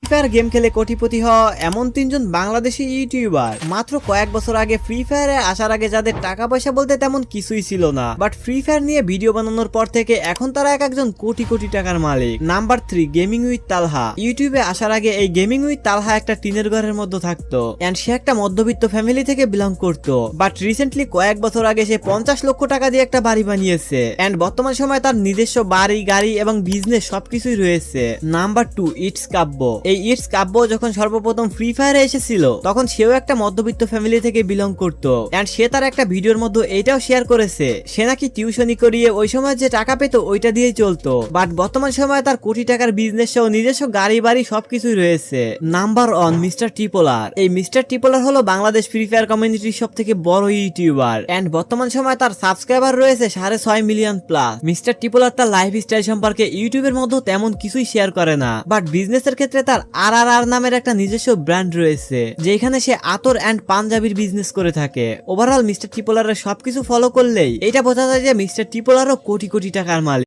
Free fire game খেলে কোটিপতি হওয়া এমন তিনজন বাংলাদেশি ইউটিউবার। মাত্র কয়েক বছর আগে ফ্রি ফায়ারে আসার আগে যাদের টাকা পয়সা বলতে তেমন কিছুই ছিল না, বাট ফ্রি ফায়ার নিয়ে ভিডিও বানানোর পর থেকে এখন তারা এক একজন কোটি কোটি টাকার মালিক। নাম্বার 3, গেমিং উইথ তালহা। ইউটিউবে আসার আগে এই গেমিং উইথ তালহা একটা টিনের ঘরের মধ্যে থাকতো এন্ড সে একটা মধ্যবিত্ত ফ্যামিলি থেকে বিলং করতো, বাট রিসেন্টলি কয়েক বছর আগে সে 50 লক্ষ টাকা দিয়ে একটা বাড়ি বানিয়েছে এন্ড বর্তমান সময়ে তার নিজস্ব বাড়ি, গাড়ি এবং বিজনেস সবকিছুই রয়েছে। নাম্বার 2, ইটস কাব্য। এই ইটস কাব্য যখন সর্বপ্রথম ফ্রি ফায়ারে এসেছিল তখন সেও একটা মধ্যবিত্ত ফ্যামিলি থেকে বিলং করতো এন্ড সে তার একটা ভিডিওর মধ্যে এটাও শেয়ার করেছে সে নাকি টিউশনি করিয়ে ওই সময় যে টাকা পেত ওইটা দিয়েই চলতো, বাট বর্তমান সময়ে তার কোটি টাকার বিজনেস সহ নিজস্ব গাড়ি বাড়ি সবকিছুই রয়েছে। নাম্বার 1, মিস্টার টিপোলার। এই মিস্টার টিপোলার হলো বাংলাদেশ ফ্রি ফায়ার কমিউনিটির সব থেকে বড় ইউটিউবার এন্ড বর্তমান সময়ে তার সাবস্ক্রাইবার রয়েছে 6.5 মিলিয়ন প্লাস। মিস্টার টিপোলার তার লাইফ স্টাইল সম্পর্কে ইউটিউবের মধ্যে তেমন কিছুই শেয়ার করে না, বাট বিজনেসের ক্ষেত্রে তার আর নামের একটা নিজস্ব ব্র্যান্ড রয়েছে যেখানে সে আতর এন্ড পাঞ্জাবির বিজনেস করে থাকে। ওভারঅল মিস্টার টিপোলারের সবকিছু ফলো করলেই এটা বোঝা যায় যে মিস্টার টিপোলারও কোটি কোটি টাকার মালিক।